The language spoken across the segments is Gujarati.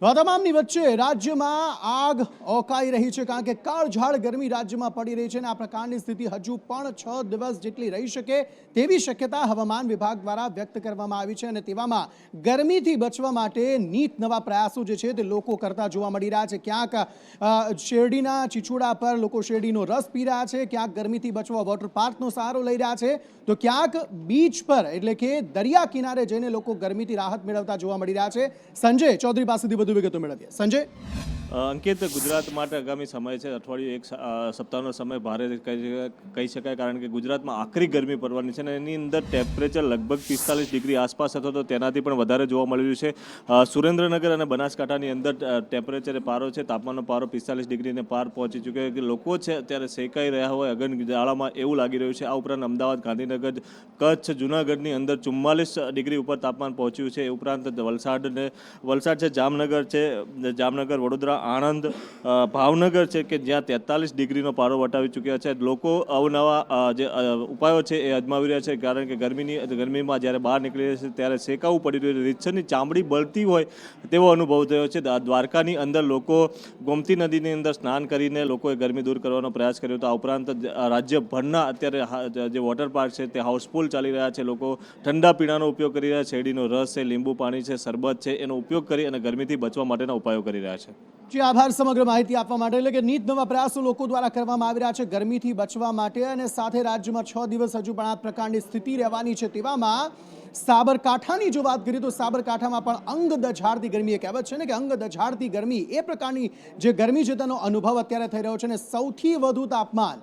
આ તમામની વચ્ચે રાજ્યમાં આગ ઓકાઈ રહી છે, કારણ કે કાળઝાળ ગરમી રાજ્યમાં પડી રહી છે અને આ પ્રકારની સ્થિતિ હજુ પણ 6 દિવસ જેટલી રહી શકે તેવી શક્યતા હવામાન વિભાગ દ્વારા વ્યક્ત કરવામાં આવી છે અને તેવામાં ગરમીથી બચવા માટે નીત નવા પ્રયાસો જે છે તે લોકો કરતા જોવા મળી રહ્યા છે। ક્યાંક શેરડીના ચીચોડા પર લોકો શેરડીનો રસ પી રહ્યા છે, ક્યાંક ગરમીથી બચવા વોટર પાર્કનો સહારો લઈ રહ્યા છે, તો ક્યાંક બીચ પર એટલે કે દરિયા કિનારે જઈને લોકો ગરમીથી રાહત મેળવતા જોવા મળી રહ્યા છે। સંજય ચૌધરી પાસેથી વધુ વિગતો મેળવીએ। સંજય, અંકિત, ગુજરાત માટે આગામી સમય છે અઠવાડિયું એક સપ્તાહનો સમય ભારે કહી શકાય, કારણ કે ગુજરાતમાં આકરી ગરમી પડવાની છે અને એની અંદર ટેમ્પરેચર લગભગ 45 ડિગ્રી આસપાસ હતો, તો તેનાથી પણ વધારે જોવા મળી રહ્યું છે। સુરેન્દ્રનગર અને બનાસકાંઠાની અંદર ટેમ્પરેચર પારો છે, તાપમાનનો પારો 45 ડિગ્રીને પાર પહોંચી ચૂક્યો છે। લોકો છે અત્યારે શેકાઈ રહ્યા હોય અગન જાળામાં એવું લાગી રહ્યું છે। આ ઉપરાંત અમદાવાદ, ગાંધીનગર, કચ્છ, જૂનાગઢની અંદર 44 ડિગ્રી ઉપર તાપમાન પહોંચ્યું છે। એ ઉપરાંત વલસાડ છે, જામનગર, વડોદરા, આણંદ, ભાવનગર છે કે જ્યાં 43 ડિગ્રીનો પારો વટાવી ચૂક્યા છે। લોકો અવનવા જે ઉપાયો છે એ અજમાવી રહ્યા છે, કારણ કે ગરમીમાં જ્યારે બહાર નીકળી રહ્યા છે ત્યારે શેકાવું પડી રહ્યું છે, રીતસરની ચામડી બળતી હોય તેવો અનુભવ થયો છે। દ્વારકાની અંદર લોકો ગોમતી નદીની અંદર સ્નાન કરીને લોકોએ ગરમી દૂર કરવાનો પ્રયાસ કર્યો હતો। આ ઉપરાંત રાજ્યભરના અત્યારે જે વોટર પાર્ક છે તે હાઉસફુલ ચાલી રહ્યા છે। લોકો ઠંડા પીણાનો ઉપયોગ કરી રહ્યા છે, શેરડીનો રસ છે, લીંબુ પાણી છે, શરબત છે, એનો ઉપયોગ કરી અને ગરમીથી બચવા માટેના ઉપાયો કરી રહ્યા છે। જી આભાર સમગ્ર માહિતી આપવા માટે। એટલે કે નીત નવા પ્રયાસો લોકો દ્વારા કરવામાં આવી રહ્યા છે ગરમીથી બચવા માટે, અને સાથે રાજ્યમાં 6 દિવસ હજુ પણ આ પ્રકારની સ્થિતિ રહેવાની છે। તેવામાં સાબરકાંઠાની જો વાત કરીએ તો સાબરકાંઠામાં પણ અંગ દઝાડતી ગરમી, એ કહેવત છે ને કે અંગ દઝાડતી ગરમી, એ પ્રકારની જે ગરમી છે તેનો અનુભવ અત્યારે થઈ રહ્યો છે અને સૌથી વધુ તાપમાન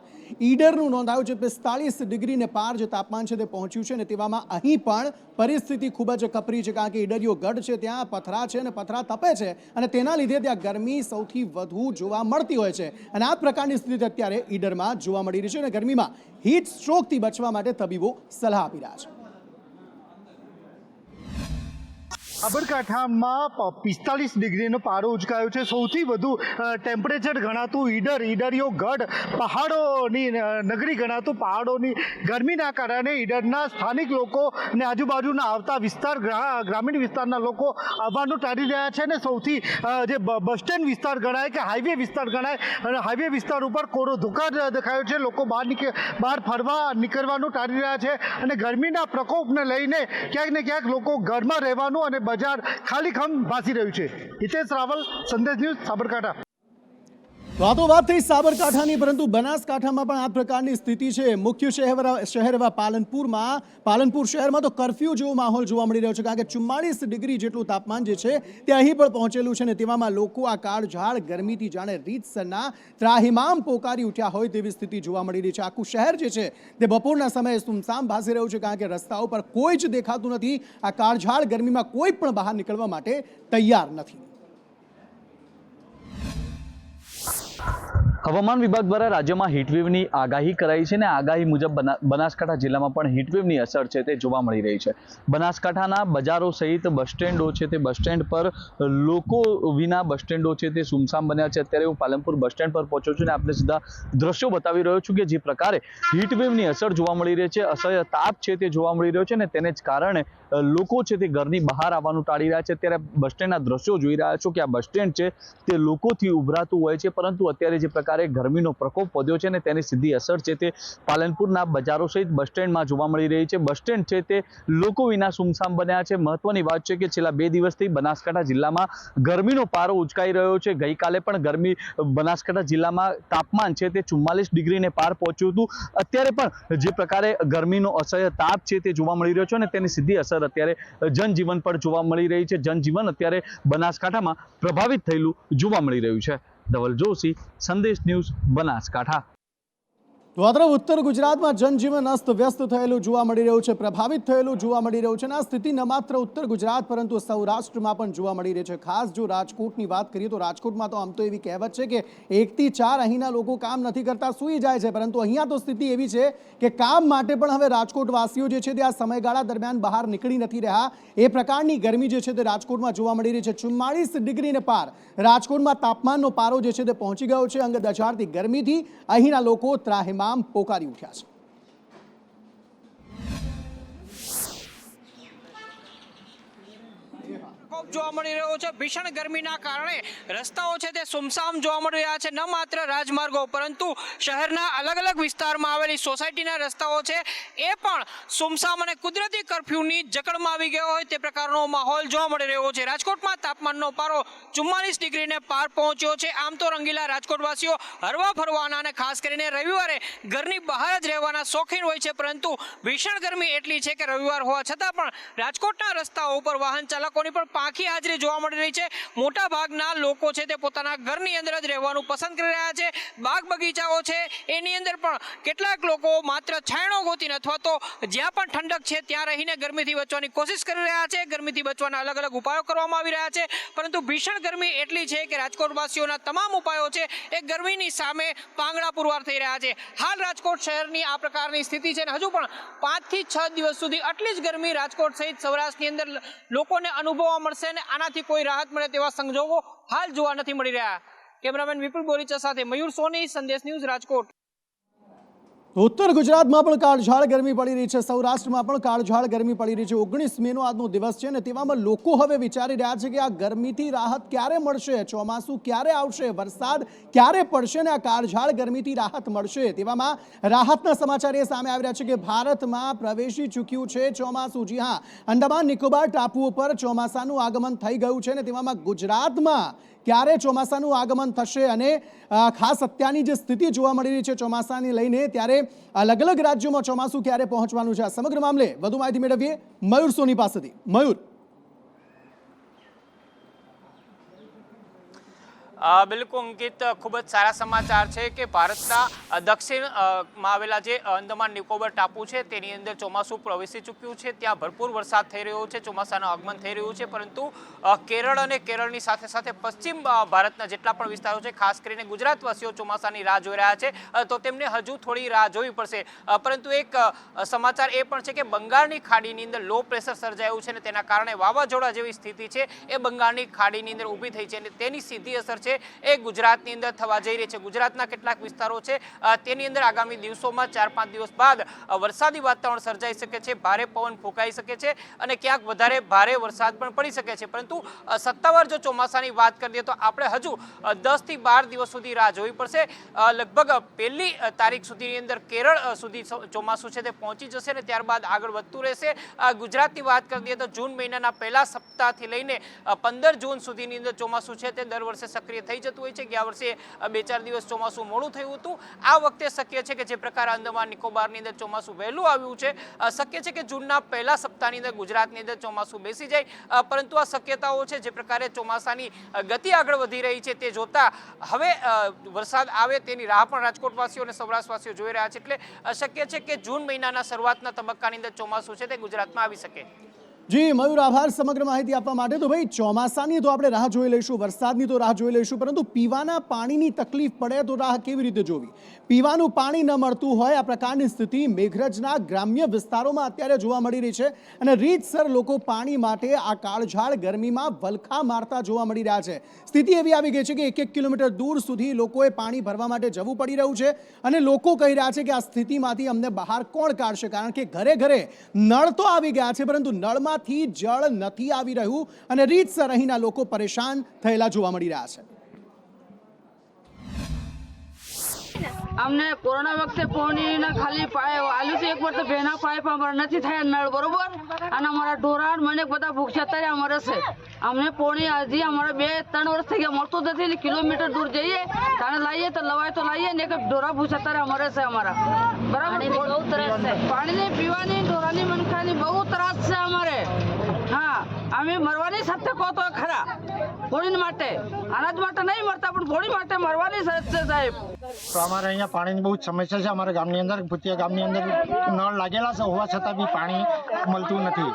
ઈડરનું નોંધાયું છે। 45 ડિગ્રીને પાર જે તાપમાન છે તે પહોંચ્યું છે અને તેવામાં અહીં પણ પરિસ્થિતિ ખૂબ જ કપરી છે, કારણ કે ઈડરિયો ગઢ છે ત્યાં પથરા છે અને પથરા તપે છે અને તેના લીધે ત્યાં ગરમી સૌથી વધુ જોવા મળતી હોય છે અને આ પ્રકારની સ્થિતિ અત્યારે ઈડરમાં જોવા મળી રહી છે અને ગરમીમાં હીટ સ્ટ્રોકથી બચવા માટે તબીબો સલાહ આપી રહ્યા છે। સાબરકાંઠામાં 45 ડિગ્રીનો પારો ઉચકાયો છે। સૌથી વધુ ટેમ્પરેચર ગણાતું ઈડરિયો ગઢ, પહાડોની નગરી ગણાતું, પહાડોની ગરમીના કારણે ઈડરના સ્થાનિક લોકો અને આજુબાજુના આવતા ગ્રામીણ વિસ્તારના લોકો આવવાનું ટાળી રહ્યા છે અને સૌથી જે બસ સ્ટેન્ડ વિસ્તાર ગણાય કે હાઈવે વિસ્તાર ગણાય, અને હાઈવે વિસ્તાર ઉપર કોરો ધુકાર દેખાયો છે। લોકો બહાર ફરવા નીકળવાનું ટાળી રહ્યા છે અને ગરમીના પ્રકોપને લઈને ક્યાંક ને ક્યાંક લોકો ઘરમાં રહેવાનું અને બજાર ખાલીખમ ભાસી રહ્યું છે। હિતેશ રાવલ, સંદેશ ન્યૂઝ, સાબરકાંઠા। વાતો વાત થઈ સાબરકાંઠાની, પરંતુ બનાસકાંઠામાં પણ આ પ્રકારની સ્થિતિ છે। મુખ્ય શહેર એવા પાલનપુર શહેરમાં તો કર્ફ્યુ જેવો માહોલ જોવા મળી રહ્યો છે, કારણ કે 44 ડિગ્રી જેટલું તાપમાન જે છે તે અહીં પણ પહોંચેલું છે અને તેવામાં લોકો આ કાળઝાળ ગરમીથી જાણે રીતસરના ત્રાહિમામ પોકારી ઉઠ્યા હોય તેવી સ્થિતિ જોવા મળી રહી છે। આખું શહેર જે છે તે બપોરના સમયે સુમસામ ભાસી રહ્યું છે, કારણ કે રસ્તાઓ પર કોઈ જ દેખાતું નથી। આ કાળઝાળ ગરમીમાં કોઈ પણ બહાર નીકળવા માટે તૈયાર નથી। હવામાન વિભાગ દ્વારા રાજ્યમાં હીટવેવની આગાહી કરાઈ છે અને આગાહી મુજબ બનાસકાંઠા જિલ્લામાં પણ હીટવેવની અસર છે તે જોવા મળી રહી છે। બનાસકાંઠાના બજારો સહિત બસ સ્ટેન્ડો છે તે બસ સ્ટેન્ડ પર લોકો વિના બસ સ્ટેન્ડો છે તે સુમસામ બન્યા છે। અત્યારે હું પાલનપુર બસ સ્ટેન્ડ પર પહોંચ્યો છું અને આપણે સીધા દ્રશ્યો બતાવી રહ્યો છું કે જે પ્રકારે હીટવેવની અસર જોવા મળી રહી છે, અસહ્ય તાપ છે તે જોવા મળી રહ્યો છે અને તેને જ કારણે લોકો છે તે ઘરની બહાર આવવાનું ટાળી રહ્યા છે। અત્યારે બસ સ્ટેન્ડના દ્રશ્યો જોઈ રહ્યા છો કે આ બસ સ્ટેન્ડ છે તે લોકોથી ઉભરાતું હોય છે, પરંતુ અત્યારે જે પ્રકારે ગરમીનો પ્રકોપ વધ્યો છે ને તેની સીધી અસર છે તે પાલનપુરના બજારો સહિત બસ સ્ટેન્ડમાં જોવા મળી રહી છે। બસ સ્ટેન્ડ છે તે લોકો વિના સુમસામ બન્યા છે। મહત્વની વાત છે કે છેલ્લા 2 દિવસથી બનાસકાંઠા જિલ્લામાં ગરમીનો પારો ઉચકાઈ રહ્યો છે। ગઈકાલે પણ બનાસકાંઠા જિલ્લામાં તાપમાન છે તે 44 ડિગ્રીને પાર પહોંચ્યું હતું। અત્યારે પણ જે પ્રકારે ગરમીનો અસહ્ય તાપ છે તે જોવા મળી રહ્યો છે અને તેની સીધી અસર અત્યારે જનજીવન પર જોવા મળી રહી છે। જનજીવન અત્યારે બનાસકાંઠામાં પ્રભાવિત થયેલું જોવા મળી રહ્યું છે। ધવલ જોશી, સંદેશ ન્યૂઝ, બનાસકાંઠા। તો આ તરફ ઉત્તર ગુજરાતમાં જનજીવન અસ્તવ્યસ્ત થયેલું જોવા મળી રહ્યું છે, પ્રભાવિત થયેલું જોવા મળી રહ્યું છે અને આ સ્થિતિ ન માત્ર ઉત્તર ગુજરાત પરંતુ સૌરાષ્ટ્રમાં પણ જોવા મળી રહી છે। ખાસ જો રાજકોટની વાત કરીએ તો રાજકોટમાં તો આમ તો એવી કહેવત છે કે 1 થી 4 અહીંના લોકો કામ નથી કરતા, સૂઈ જાય છે, પરંતુ અહીંયા તો સ્થિતિ એવી છે કે કામ માટે પણ હવે રાજકોટવાસીઓ જે છે તે આ સમયગાળા દરમિયાન બહાર નીકળી નથી રહ્યા। એ પ્રકારની ગરમી જે છે તે રાજકોટમાં જોવા મળી રહી છે। 44 ડિગ્રીને પાર રાજકોટમાં તાપમાનનો પારો જે છે તે પહોંચી ગયો છે। અંગ દઝાડતી ગરમીથી અહીંના લોકો ત્રાહિમામ પોકારી ઉઠ્યા છે। પ્રકોપ જોવા મળી રહ્યો છે। ભીષણ ગરમીના કારણે રસ્તાઓ છે તે સુમસામ જોવા મળી રહ્યા છે। ન માત્ર રાજમાર્ગો પરંતુ શહેરના અલગ અલગ વિસ્તારમાં આવેલી સોસાયટીના રસ્તાઓ છે એ પણ સુમસામ અને કુદરતી કર્ફ્યુની જકડમાં આવી ગયો હોય તે પ્રકારનો માહોલ જોવા મળી રહ્યો છે। રાજકોટમાં તાપમાનનો પારો 44 ડિગ્રીને પાર પહોંચ્યો છે। આમ તો રંગીલા રાજકોટવાસીઓ હરવા ફરવાના અને ખાસ કરીને રવિવારે ઘરની બહાર જ રહેવાના શોખીન હોય છે, પરંતુ ભીષણ ગરમી એટલી છે કે રવિવાર હોવા છતાં પણ રાજકોટના રસ્તાઓ ઉપર વાહન ચાલકોની પણ પાંખી હાજરી જોવા મળી રહી છે। મોટા ભાગના લોકો છે તે પોતાના ઘરની અંદર જ રહેવાનું પસંદ કરી રહ્યા છે। બાગ બગીચાઓ છે એની અંદર પણ કેટલાક લોકો માત્ર છાંયડો ગોતીને અથવા તો જ્યાં પણ ઠંડક છે ત્યાં રહીને ગરમીથી બચવાની કોશિશ કરી રહ્યા છે। ગરમીથી બચવાના અલગ અલગ ઉપાયો કરવામાં આવી રહ્યા છે, પરંતુ ભીષણ ગરમી એટલી છે કે રાજકોટવાસીઓના તમામ ઉપાયો છે એ ગરમીની સામે પાંગડા પુરવાર થઈ રહ્યા છે। હાલ રાજકોટ શહેરની આ પ્રકારની સ્થિતિ છે અને હજુ પણ 5 થી 6 દિવસ સુધી આટલી જ ગરમી રાજકોટ સહિત સૌરાષ્ટ્રની અંદર લોકોને અનુભવવા મળશે અને આનાથી કોઈ રાહત મળે તેવા સંજોગો હાલ જોવા નથી મળી રહ્યા। કેમેરામેન વિપુલ બોરીચા સાથે મયુર સોની, સંદેશ ન્યૂઝ, રાજકોટ। ઉત્તર ગુજરાતમાં પણ કાળઝાળ ગરમી પડી રહી છે, સૌરાષ્ટ્રમાં પણ કાળઝાળ ગરમી પડી રહી છે। 19 મેનો આજનો દિવસ છે અને તેવામાં લોકો હવે વિચારી રહ્યા છે કે આ ગરમીથી રાહત ક્યારે મળશે, ચોમાસું ક્યારે આવશે, વરસાદ ક્યારે પડશે ને આ કાળઝાળ ગરમીથી રાહત મળશે। તેવામાં રાહતના સમાચાર એ સામે આવી રહ્યા છે કે ભારતમાં પ્રવેશી ચૂક્યું છે ચોમાસું। જી હા, અંડમાન નિકોબાર ટાપુઓ પર ચોમાસાનું આગમન થઈ ગયું છે અને તેવામાં ગુજરાતમાં ક્યારે ચોમાસાનું આગમન થશે અને ખાસ અત્યારની જે સ્થિતિ જોવા મળી રહી છે ચોમાસાને લઈને, ત્યારે અલગ અલગ રાજ્યોમાં ચોમાસું ક્યારે પહોંચવાનું છે, આ સમગ્ર મામલે વધુ માહિતી મેળવીએ મયુર સોની પાસેથી। મયુર, બિલકુલ અંકિત, ખૂબ જ સારા સમાચાર છે કે ભારતના દક્ષિણમાં આવેલા જે અંદમાન નિકોબાર ટાપુ છે તેની અંદર ચોમાસું પ્રવેશી ચૂક્યું છે। ત્યાં ભરપૂર વરસાદ થઈ રહ્યો છે, ચોમાસાનું આગમન થઈ રહ્યું છે, પરંતુ કેરળ અને કેરળની સાથે સાથે પશ્ચિમ ભારતના જેટલા પણ વિસ્તારો છે, ખાસ કરીને ગુજરાતવાસીઓ ચોમાસાની રાહ જોઈ રહ્યા છે, તો તેમને હજુ થોડી રાહ જોવી પડશે। પરંતુ એક સમાચાર એ પણ છે કે બંગાળની ખાડીની અંદર લો પ્રેશર સર્જાયું છે અને તેના કારણે વાવાઝોડા જેવી સ્થિતિ છે એ બંગાળની ખાડીની અંદર ઊભી થઈ છે અને તેની સીધી અસર એ ગુજરાતની અંદર થવા જઈ રહી છે। ગુજરાતના કેટલાક વિસ્તારો છે તેની અંદર આગામી દિવસોમાં 4-5 દિવસ બાદ વરસાદી વાતાવરણ સર્જાઈ શકે છે, ભારે પવન ફૂંકાઈ શકે છે અને ક્યાંક વધારે ભારે વરસાદ પણ પડી શકે છે। પરંતુ સત્તાવાર જો ચોમાસાની વાત કરીએ તો આપણે હજુ 10 થી 12 દિવસ સુધી રાહ જોવી પડશે। લગભગ 1 તારીખ સુધીની અંદર કેરળ સુધી ચોમાસું છે તે પહોંચી જશે અને ત્યારબાદ આગળ વધતું રહેશે। ગુજરાતની વાત કરીએ તો જૂન મહિનાના પહેલા સપ્તાહથી લઈને 15 જૂન સુધીની અંદર ચોમાસું છે તે દર વર્ષે સક્રિય થઈ જતું હોય છે। ગયા વર્ષે 2-4 દિવસ ચોમાસું મોડું થયું હતું। આ વખતે શક્ય છે કે જે પ્રકારે અંદમાન નિકોબારની અંદર ચોમાસું વહેલું આવ્યું છે, શક્ય છે કે જૂનના પહેલા સપ્તાહની અંદર ગુજરાતની અંદર ચોમાસું બેસી જાય, પરંતુ આ શક્યતાઓ છે જે પ્રકારે ચોમાસાની ગતિ આગળ વધી રહી છે તે જોતા હવે વરસાદ આવે તેની રાહ પણ રાજકોટવાસીઓ અને સૌરાષ્ટ્રવાસીઓ જોઈ રહ્યા છે। એટલે શક્ય છે કે જૂન મહિનાના શરૂઆતના તબક્કાની અંદર ચોમાસું છે તે ગુજરાતમાં આવી શકે। જી મયુર, આભાર સમગ્ર માહિતી આપવા માટે। તો ભાઈ, ચોમાસાની તો આપણે રાહ જોઈ લઈશું, વરસાદની તો રાહ જોઈ લઈશું, પરંતુ પીવાના પાણીની તકલીફ પડે તો રાહ કેવી રીતે જોવી? પીવાનું પાણી ન મળતું હોય આ પ્રકારની સ્થિતિ મેઘરજના ગ્રામ્ય વિસ્તારોમાં અત્યારે જોવા મળી રહી છે અને રીતસર લોકો પાણી માટે આ કાળઝાળ ગરમીમાં વલખા મારતા જોવા મળી રહ્યા છે। સ્થિતિ એવી આવી ગઈ છે કે 1-1 કિલોમીટર દૂર સુધી લોકોએ પાણી ભરવા માટે જવું પડી રહ્યું છે અને લોકો કહી રહ્યા છે કે આ સ્થિતિમાંથી અમને બહાર કોણ કાઢશે, કારણ કે ઘરે ઘરે નળ તો આવી ગયા છે પરંતુ નળમાં જળ નથી આવી રહ્યું અને રીતસર અહીંના લોકો પરેશાન થયેલા જોવા મળી રહ્યા છે। અમને કોરોના વખતે પાણીના ખાલી પાઇપ આલ્યું છે, એક વાર તો બેના પાઇપ અમારા નથી થયા નળ, બરોબર, અને અમારા ઢોરા મને બધા ભૂખ્યા અત્યારે અમારે છે। અમને પાણી હજી અમારે 2-3 વર્ષ થઈ ગયા મળતું નથી ને કિલોમીટર દૂર જઈએ તાણે લાવીએ તો લવાય તો લાવીએ ને કે ઢોરા ભૂખ્યા અત્યારે અમારે છે અમારા, બરાબર। પાણીની પીવાની ઢોરાની મનખાની બહુ ત્રાસ છે અમારે। હા, અમે મરવાની સાથે કહો તો ખરા, પાણી માટે, અનાજ માટે નહીં મરતા પણ પાણી માટે મરવાની સાથે છે સાહેબ। તો અમારે અહીંયા પાણીની બહુ જ સમસ્યા છે। અમારા ગામની અંદર, ભૂતિયા ગામની અંદર નળ લાગેલા છે, હોવા છતાં બી પાણી મળતું નથી।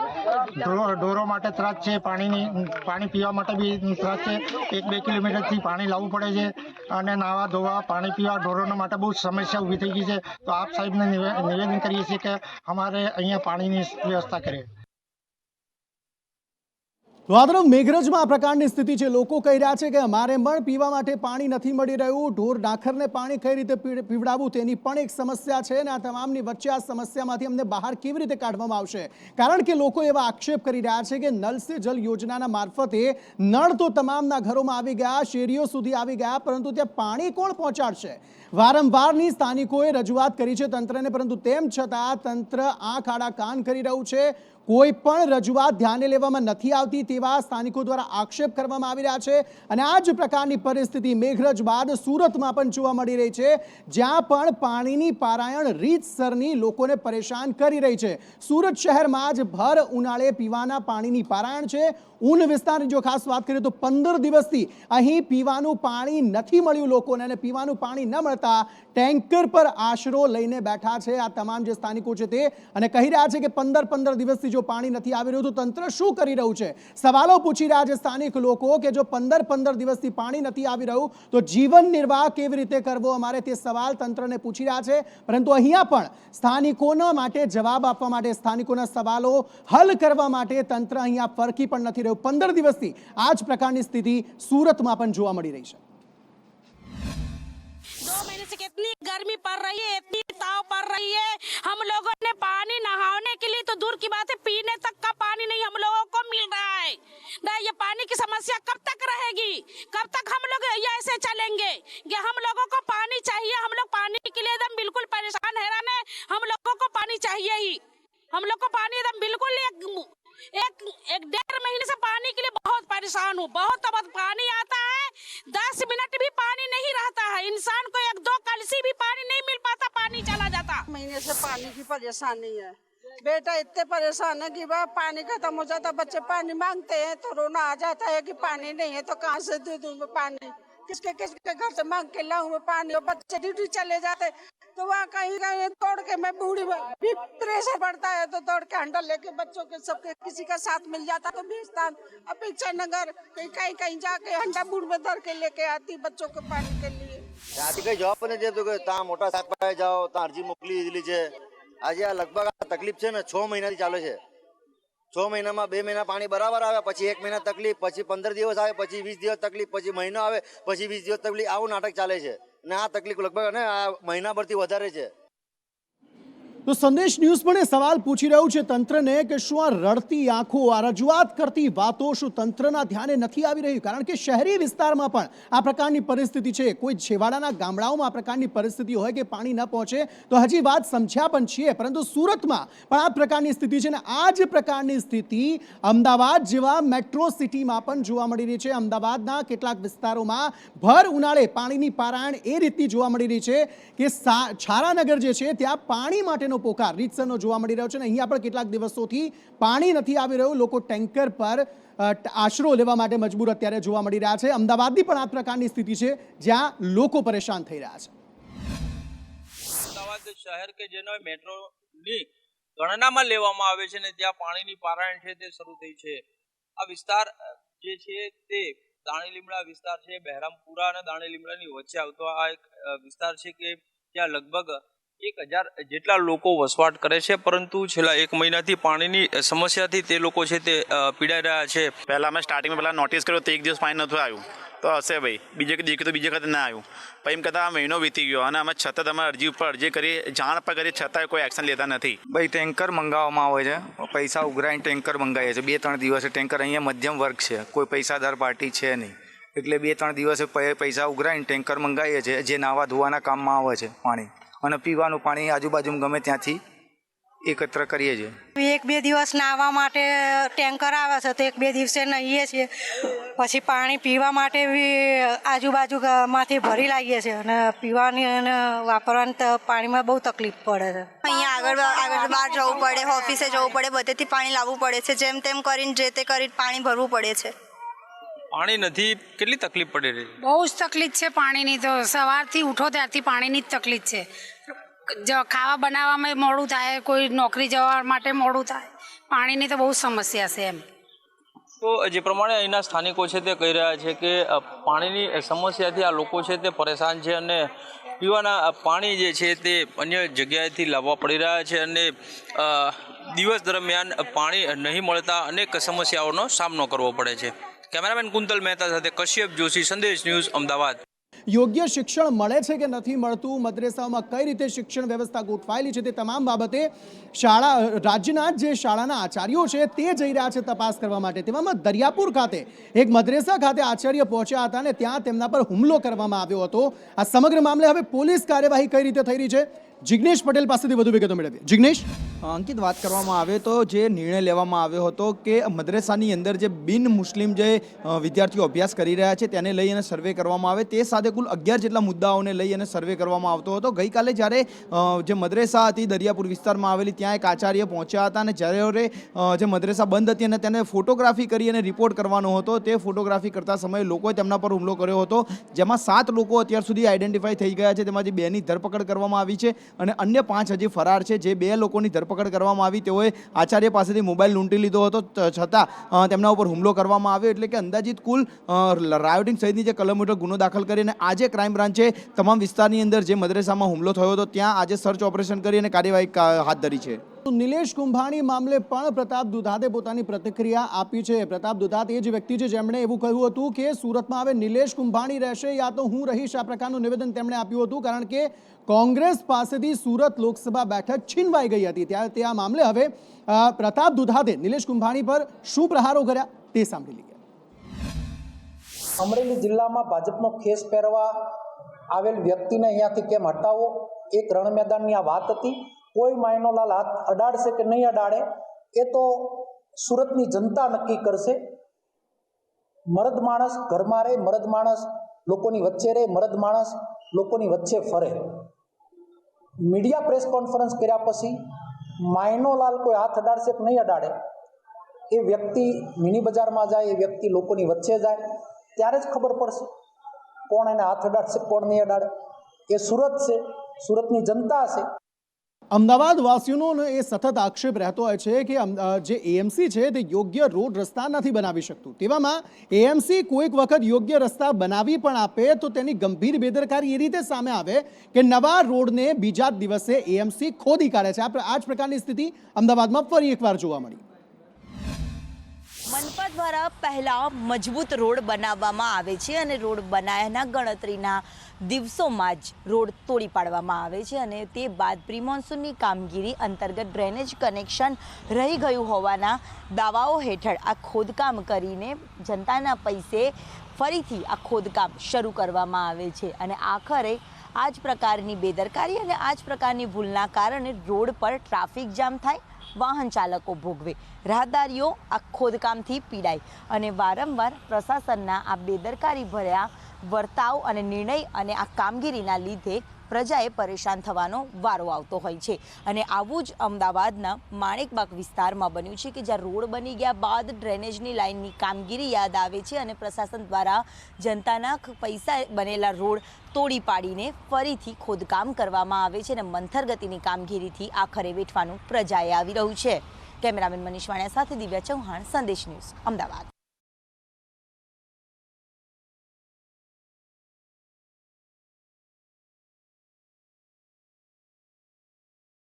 ઢોરો માટે ત્રાસ છે, પાણી પીવા માટે બી ત્રાસ છે। 1-2 કિલોમીટરથી પાણી લાવવું પડે છે અને નાવા ધોવા, પાણી પીવા ઢોરોના માટે બહુ સમસ્યા ઊભી થઈ ગઈ છે। તો આપ સાહેબને નિવેદન કરીએ છીએ કે અમારે અહીંયા પાણીની વ્યવસ્થા કરે। તો આ તરફ મેઘરજમાં આ પ્રકારની સ્થિતિ છે. લોકો કહી રહ્યા છે કે અમારે પણ પીવા માટે પાણી નથી મળી રહ્યું. ઢોર ડાખરને પાણી કઈ રીતે પીવડાવવું તેની પણ એક સમસ્યા છે અને આ તમામની વચ્ચે આ સમસ્યામાંથી અમને બહાર કેવી રીતે કાઢવામાં આવશે? કારણ કે લોકો એવા આક્ષેપ કરી રહ્યા છે કે નલ સે જલ યોજનાના મારફતે નળ તો તમામના ઘરોમાં આવી ગયા, શેરીઓ સુધી આવી ગયા, પરંતુ ત્યાં પાણી કોણ પહોંચાડશે? વારંવારની સ્થાનિકોએ રજૂઆત કરી છે તંત્રને, પરંતુ તેમ છતાં તંત્ર આંખ આડા કાન કરી રહ્યું છે. કોઈ પણ રજૂઆત ધ્યાને લેવામાં નથી આવતી તેવા સ્થાનિકો દ્વારા આક્ષેપ કરવામાં આવી રહ્યા છે. અને આ જ પ્રકારની પરિસ્થિતિ મેઘરજ બાદ સુરતમાં પણ જોવા મળી રહી છે, જ્યાં પણ પાણીની પારાયણ રીતસરની લોકોને પરેશાન કરી રહી છે. સુરત શહેરમાં જ ભર ઉનાળે પીવાના પાણીની પારાયણ છે. ઊન વિસ્તારની જો ખાસ વાત કરીએ તો 15 દિવસથી અહીં પીવાનું પાણી નથી મળ્યું લોકોને, અને પીવાનું પાણી ન મળતા ટેન્કર પર આશરો લઈને બેઠા છે આ તમામ જે સ્થાનિકો છે તે, અને કહી રહ્યા છે કે 15 દિવસથી જો પાણી નથી આવી રહ્યું તો તંત્ર શું કરી રહ્યું છે? સવાલો પૂછી રહ્યા છે સ્થાનિક લોકો કે જો 15 દિવસથી પાણી નથી આવી રહ્યું તો જીવન નિર્વાહ કેવી રીતે કરવો અમારે, તે સવાલ તંત્રને પૂછી રહ્યા છે. પરંતુ અહીંયા પણ સ્થાનિકોના માટે જવાબ આપવા માટે, સ્થાનિકોના સવાલો હલ કરવા માટે તંત્ર અહીંયા ફરકી પણ નથી રહ્યું. 15 દિવસથી આ જ પ્રકારની સ્થિતિ સુરતમાં પણ જોવા મળી રહી છે. 2 महीने से कितनी गर्मी पड़ रही है, इतनी ताव पड़ रही है. हम लोगों ने पानी नहाने के लिए तो दूर की बात है, पीने तक का पानी नहीं हम लोगों को मिल रहा है ना. ये पानी की समस्या कब तक रहेगी? कब तक हम लोग ऐसे चलेंगे? कि हम लोगों को पानी चाहिए. हम लोग पानी के लिए एकदम बिल्कुल परेशान हैरान है. हम लोगों को पानी चाहिए ही. हम लोग को पानी एकदम बिल्कुल एक 1.5 महीने से पानी के लिए बहुत परेशान हूँ. बहुत पानी आता है, 10 मिनट भी पानी नहीं रहता है. इंसान को 1-2 कलसी भी पानी नहीं मिल पाता, पानी चला जाता. महीने से पानी की परेशानी है. बेटा इतने परेशान है कि वह पानी खत्म हो जाता, बच्चे पानी मांगते हैं तो रोना आ जाता है कि पानी नहीं है तो कहाँ से दे दूँ मैं पानी, किसके घर से मांग के लाऊं मैं पानी. और बच्चे ड्यूटी चले जाते तो वहाँ कहीं कहीं दौड़ के, मैं बूढ़ी भी प्रेशर बढ़ता है तो दौड़ के हंडा लेके बच्चों के सबके किसी का साथ मिल जाता तो बेस्तान अपेक्षा नगर कहीं कहीं जाके हंडा बूढ़ में धर के लेके आती बच्चों को पानी के लिए. ત્યાંથી કઈ જવાબ નથી દેતો કે ત્યાં મોટા સાહેબ પાસે જાઓ, ત્યાં અરજી મોકલી દીધેલી છે. આજે આ લગભગ આ તકલીફ છે ને 6 મહિનાથી ચાલે છે. 6 મહિનામાં 2 મહિના પાણી બરાબર આવે, પછી 1 મહિના તકલીફ, પછી 15 દિવસ આવે, પછી 20 દિવસ તકલીફ, પછી મહિનો આવે, પછી 20 દિવસ તકલીફ. આવું નાટક ચાલે છે અને આ તકલીફ લગભગ અને આ મહિનાભરથી વધારે છે. તો સંદેશ ન્યૂઝ પણ એ સવાલ પૂછી રહ્યું છે તંત્રને કે શું આ રડતી આંખો, આ રજૂઆત કરતી વાતો શું તંત્રના ધ્યાને નથી આવી રહી? કારણ કે શહેરી વિસ્તારમાં પણ આ પ્રકારની પરિસ્થિતિ છે. કોઈ છેવાડાના ગામડાઓમાં આ પ્રકારની પરિસ્થિતિ હોય કે પાણી ન પહોંચે તો હજી વાત સમજ્યા પણ છીએ, પરંતુ સુરતમાં પણ આ પ્રકારની સ્થિતિ છે. ને આ જ પ્રકારની સ્થિતિ અમદાવાદ જેવા મેટ્રો સિટીમાં પણ જોવા મળી રહી છે. અમદાવાદના કેટલાક વિસ્તારોમાં ભર ઉનાળે પાણીની પારાયણ એ રીતની જોવા મળી રહી છે કે છારાનગર જે છે ત્યાં પાણી માટે પોકાર રીતસરનો જોવા મળી રહ્યો છે. અને અહીંયા પણ કેટલાક દિવસોથી પાણી નથી આવી રહ્યું. લોકો ટેન્કર પર આશરો લેવા માટે મજબૂર અત્યારે જોવા મળી રહ્યા છે. અમદાવાદની પણ આ પ્રકારની સ્થિતિ છે જ્યાં લોકો પરેશાન થઈ રહ્યા છે. અમદાવાદ શહેર કે જેનો મેટ્રોની ગણનામાં લેવામાં આવે છે ને ત્યાં પાણીની પારાયણ છે તે શરૂ થઈ છે. આ વિસ્તાર જે છે તે દાણીલીમડા વિસ્તાર છે. બહેરામપુરા અને દાણીલીમડાની વચ્ચે આવતો આ એક વિસ્તાર છે કે ત્યાં લગભગ 1000 જેટલા લોકો વસવાટ કરે છે, પરંતુ છેલ્લા 1 મહિનાથી પાણીની સમસ્યાથી તે લોકો છે તે પીડાઈ રહ્યા છે. પહેલાં અમે સ્ટાર્ટિંગમાં પહેલાં નોટિસ કર્યો તો 1 દિવસ પાણી નહોતું આવ્યું, તો હશે ભાઈ બીજે કે દેખ્યું તો બીજે વખતે ના આવ્યું. પછી એમ કહેતા આ મહિનો વીતી ગયો અને અમે છતાં અમે અરજી ઉપર અરજી કરી, જાણ પર કરી, છતાંય કોઈ એક્શન લેતા નથી. ભાઈ ટેન્કર મંગાવવામાં આવે છે, પૈસા ઉઘરાઈને ટેન્કર મંગાવીએ છીએ. 2-3 દિવસે ટેન્કર, અહીંયા મધ્યમ વર્ગ છે, કોઈ પૈસાદાર પાર્ટી છે નહીં, એટલે 2-3 દિવસે પૈસા ઉઘરાઈને ટેન્કર મંગાવીએ છીએ જે નાવા ધોવાના કામમાં આવે છે પાણી, અને પીવાનું પાણી આજુબાજુ ગમે ત્યાંથી એકત્ર કરીએ છીએ. 1-2 દિવસ નાહવા માટે ટેન્કર આવે છે તો 1-2 દિવસે નહીએ છીએ. પછી પાણી પીવા માટે બી આજુબાજુમાંથી ભરી લાવીએ છીએ અને પીવાની અને વાપરવાની પાણીમાં બહુ તકલીફ પડે છે. અહીંયા આગળ બહાર જવું પડે, ઓફિસે જવું પડે, બધેથી પાણી લાવવું પડે છે. જેમ તેમ કરીને જે તે કરીને પાણી ભરવું પડે છે. પાણી નથી, કેટલી તકલીફ પડી રહી? બહુ જ તકલીફ છે પાણીની. તો સવારથી ઉઠો ત્યારથી પાણીની જ તકલીફ છે. ખાવા બનાવવામાં મોડું થાય, કોઈ નોકરી જવા માટે મોડું થાય. પાણીની તો બહુ સમસ્યા છે એમ. તો જે પ્રમાણે અહીંના સ્થાનિકો છે તે કહી રહ્યા છે કે પાણીની સમસ્યાથી આ લોકો છે તે પરેશાન છે અને પીવાના પાણી જે છે તે અન્ય જગ્યાએથી લાવવા પડી રહ્યા છે. અને દિવસ દરમિયાન પાણી નહીં મળતા અનેક સમસ્યાઓનો સામનો કરવો પડે છે. કેમેરામેન કુંતલ મહેતા સાથે કશ્યપ જોશી, સંદેશ ન્યૂઝ, અમદાવાદ. યોગ્ય શિક્ષણ મળે છે કે નથી મળતું, મદ્રેસાઓમાં કઈ રીતે શિક્ષણ વ્યવસ્થા ગોઠવાયેલી છે, તે તમામ બાબતે રાજ્યના જે શાળાના આચાર્યો છે તે જઈ રહ્યા છે તપાસ કરવા માટે. તેવામાં દરિયાપુર ખાતે એક મદ્રેસા ખાતે આચાર્ય પહોંચ્યા હતા અને ત્યાં તેમના પર હુમલો કરવામાં આવ્યો હતો. આ સમગ્ર મામલે હવે પોલીસ કાર્યવાહી કઈ રીતે થઈ રહી છે, જિગ્નેશ પટેલ પાસેથી વધુ વિગતો મેળવીએ. જિગ્નેશ. અંકિત, વાત કરવામાં આવે તો જે નિર્ણય લેવામાં આવ્યો હતો કે મદ્રેસાની અંદર જે બિન મુસ્લિમ જે વિદ્યાર્થીઓ અભ્યાસ કરી રહ્યા છે તેને લઈ અને સર્વે કરવામાં આવે, તે સાથે કુલ 11 જેટલા મુદ્દાઓને લઈ અને સર્વે કરવામાં આવતો હતો. ગઈકાલે જ્યારે જે મદ્રેસા હતી દરિયાપુર વિસ્તારમાં આવેલી, ત્યાં એક આચાર્ય પહોંચ્યા હતા અને જ્યારે જે મદ્રેસા બંધ હતી અને તેને ફોટોગ્રાફી કરી અને રિપોર્ટ કરવાનો હતો, તે ફોટોગ્રાફી કરતા સમયે લોકોએ તેમના પર હુમલો કર્યો હતો, જેમાં 7 લોકો અત્યાર સુધી આઈડેન્ટિફાઈ થઈ ગયા છે. તેમાંથી 2ની ધરપકડ કરવામાં આવી છે અને અન્ય 5 હજી ફરાર છે. જે 2 લોકોની ધરપકડ કરવામાં આવી, તેઓએ આચાર્ય પાસેથી મોબાઈલ લૂંટી લીધો હતો, છતાં તેમના ઉપર હુમલો કરવામાં આવ્યો. એટલે કે અંદાજિત કુલ રાયોટિંગ સહિતની જે કલમો હેઠળ ગુનો દાખલ કરીને આજે ક્રાઇમ બ્રાન્ચે તમામ વિસ્તારની અંદર જે મદ્રેસામાં હુમલો થયો હતો ત્યાં આજે સર્ચ ઓપરેશન કરી અને કાર્યવાહી હાથ ધરી છે. નિલેશ કુંભાણી મામલે પણ પ્રતાપ દુધાતે પોતાની પ્રતિક્રિયા આપી છે. પ્રતાપ દુધાત એ જ વ્યક્તિ છે જેમણે એવું કહ્યું હતું કે સુરતમાં હવે નિલેશ કુંભાણી રહેશે યા તો હું રહીશ, આ પ્રકારનું નિવેદન તેમણે આપ્યું હતું, કારણ કે કોંગ્રેસ પાસેથી સુરત લોકસભા બેઠક છીનવાઈ ગઈ હતી. ત્યારે તે આ મામલે હવે પ્રતાપ દુધાતે નિલેશ કુંભાણી પર શું પ્રહારો કર્યા તે સાંભળી લઈએ. અમરેલી જિલ્લામાં ભાજપનો ખેસ પહેરવા આવેલ વ્યક્તિને અહીંયાથી કેમ હટાવો, એક રણ મેદાનની આ વાત હતી. કોઈ માયનોલાલ હાથ અડાડશે કે નહીં અડાડે એ તો સુરતની જનતા નક્કી કરશે. મરદ માણસ ઘરમાં રહે, મરદ માણસ લોકોની વચ્ચે રહે, મરદ માણસ લોકોની વચ્ચે ફરે. મીડિયા પ્રેસ કોન્ફરન્સ કર્યા પછી માયનોલાલ કોઈ હાથ અડાડશે કે નહીં અડાડે, એ વ્યક્તિ મિની બજારમાં જાય, એ વ્યક્તિ લોકોની વચ્ચે જાય, ત્યારે જ ખબર પડશે કોણ એને હાથ અડાડશે, કોણ નહીં અડાડે. એ સુરત છે, સુરતની જનતા છે. અમદાવાદ વાસીઓનો એ સતત આક્ષેપ રહેતો હોય છે કે જે એએમસી છે તે યોગ્ય રોડ રસ્તા નથી બનાવી શકતું. તેવામાં એએમસી કોઈક વખત યોગ્ય રસ્તા બનાવી પણ આપે તો તેની ગંભીર બેદરકારી એ રીતે સામે આવે કે નવા રોડને બીજા જ દિવસે એએમસી ખોદી કાઢે છે. આ જ પ્રકારની સ્થિતિ અમદાવાદમાં ફરી એકવાર જોવા મળી. મનપા દ્વારા પહેલા મજબૂત રોડ બનાવવામાં આવે છે અને રોડ બનાવ્યાના ગણતરીના દિવસોમાં જ રોડ તોડી પાડવામાં આવે છે અને તે બાદ પ્રી મોન્સૂનની કામગીરી અંતર્ગત ડ્રેનેજ કનેક્શન રહી ગયું હોવાના દાવાઓ હેઠળ આ ખોદકામ કરીને જનતાના પૈસે ફરીથી આ ખોદકામ શરૂ કરવામાં આવે છે અને આખરે આ જ પ્રકારની બેદરકારી અને આ જ પ્રકારની ભૂલના કારણે રોડ પર ટ્રાફિક જામ થાય, વાહન ચાલકો ભોગવે, રાહદારીઓ આ ખોદકામથી પીડાય અને વારંવાર પ્રશાસનના આ બેદરકારી ભર્યા વર્તાવ અને નિર્ણય અને આ કામગીરીના લીધે પ્રજાએ પરેશાન થવાનો વારો આવતો હોય છે. અને આવું જ અમદાવાદના માણેકબાગ વિસ્તારમાં બન્યું છે કે જ્યાં રોડ બની ગયા બાદ ડ્રેનેજની લાઇનની કામગીરી યાદ આવે છે અને પ્રશાસન દ્વારા જનતાના પૈસા બનેલા રોડ તોડી પાડીને ફરીથી ખોદકામ કરવામાં આવે છે અને મંથર ગતિની કામગીરીથી આખરે વેઠવાનું પ્રજાએ આવી રહ્યું છે. કેમેરામેન મનીષ વાણિયા સાથે દિવ્યા ચૌહાણ, સંદેશ ન્યૂઝ, અમદાવાદ.